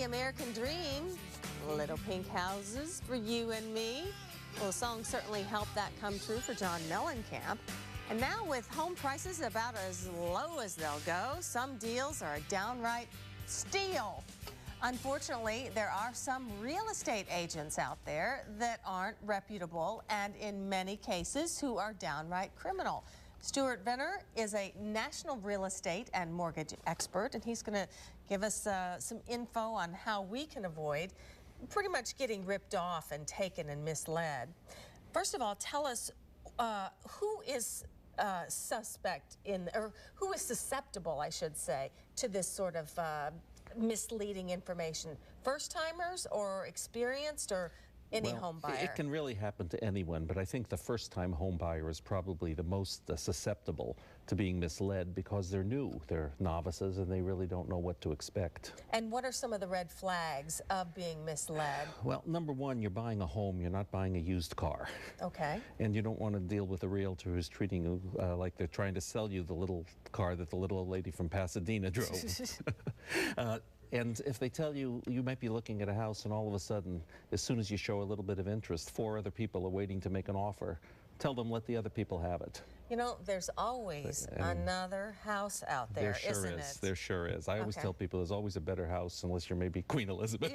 American Dream, Little Pink Houses for You and Me. Well, the song certainly helped that come true for John Mellencamp. And now with home prices about as low as they'll go, some deals are a downright steal. Unfortunately, there are some real estate agents out there that aren't reputable and in many cases who are downright criminal. Stuart Vener is a national real estate and mortgage expert, and he's going to give us some info on how we can avoid pretty much getting ripped off and taken and misled. First of all, tell us who is suspect in, or who is susceptible, I should say, to this sort of misleading information? First-timers or experienced or any home buyer? It can really happen to anyone, but I think the first-time home buyer is probably the most susceptible to being misled because they're new, they're novices, and they really don't know what to expect. And what are some of the red flags of being misled? Well, number one, you're buying a home, you're not buying a used car. Okay. And you don't want to deal with a realtor who's treating you like they're trying to sell you the little car that the little old lady from Pasadena drove. And if they tell you, you might be looking at a house and all of a sudden, as soon as you show a little bit of interest, 4 other people are waiting to make an offer. Tell them, let the other people have it. You know, there's always another house out there, isn't it? There sure is. I always tell people there's always a better house, unless you're maybe Queen Elizabeth.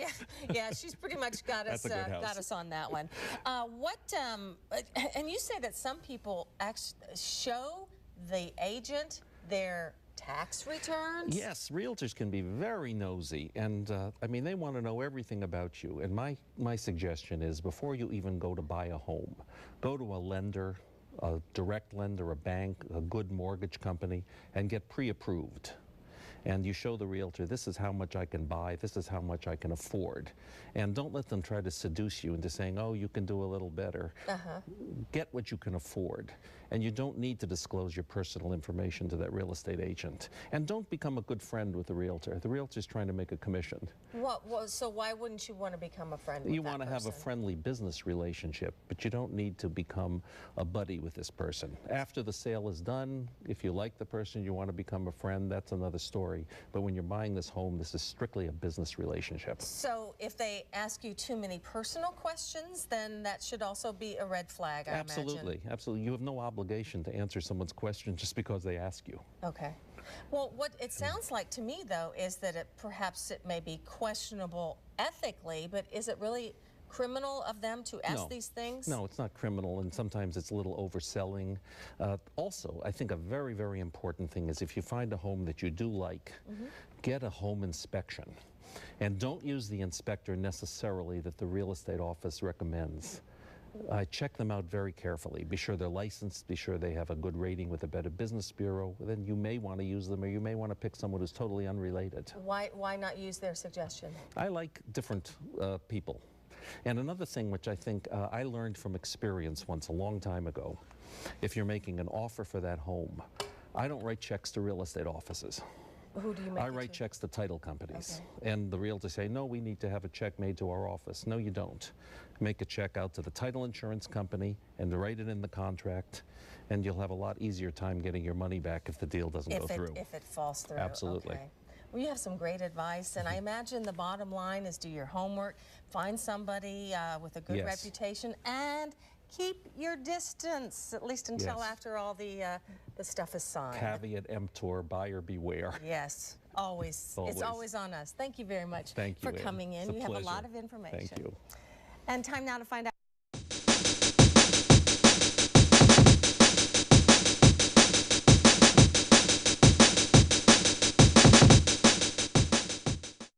Yeah, she's pretty much got us on that one. And you say that some people actually show the agent their tax returns? Yes, realtors can be very nosy, and I mean, they want to know everything about you. And my suggestion is, before you even go to buy a home, go to a lender, a direct lender, a bank, a good mortgage company, and get pre-approved. And you show the realtor, this is how much I can buy, this is how much I can afford. And don't let them try to seduce you into saying, oh, you can do a little better. Get what you can afford. And you don't need to disclose your personal information to that real estate agent. And don't become a good friend with the realtor. The realtor's trying to make a commission. So why wouldn't you want to become a friend with that person? You want to have a friendly business relationship, but you don't need to become a buddy with this person. After the sale is done, if you like the person, you want to become a friend, that's another story. But when you're buying this home, this is strictly a business relationship. So if they ask you too many personal questions, then that should also be a red flag, I imagine. Absolutely. You have no obligation to answer someone's question just because they ask you. Okay. Well, what it sounds like to me, though, is that perhaps it may be questionable ethically, but is it really criminal of them to ask these things? No, it's not criminal, and sometimes it's a little overselling. Also, I think a very, very important thing is if you find a home that you do like, get a home inspection. And don't use the inspector necessarily that the real estate office recommends. Check them out very carefully. Be sure they're licensed, be sure they have a good rating with the Better Business Bureau. Then you may want to use them, or you may want to pick someone who's totally unrelated. Why not use their suggestion? I like different people. And another thing which I think I learned from experience once a long time ago, if you're making an offer for that home, I don't write checks to real estate offices. Who do you make I write checks to title companies. And the realtors say, no, we need to have a check made to our office. No, you don't. Make a check out to the title insurance company and write it in the contract, and you'll have a lot easier time getting your money back if the deal doesn't go through. If it falls through. Absolutely. Okay. Well, you have some great advice, and I imagine the bottom line is do your homework, find somebody with a good reputation, and keep your distance, at least until after all the stuff is signed. Caveat emptor, buyer beware. Yes, always. It's always on us. Thank you very much for coming in. You have a lot of information. Thank you. And time now to find out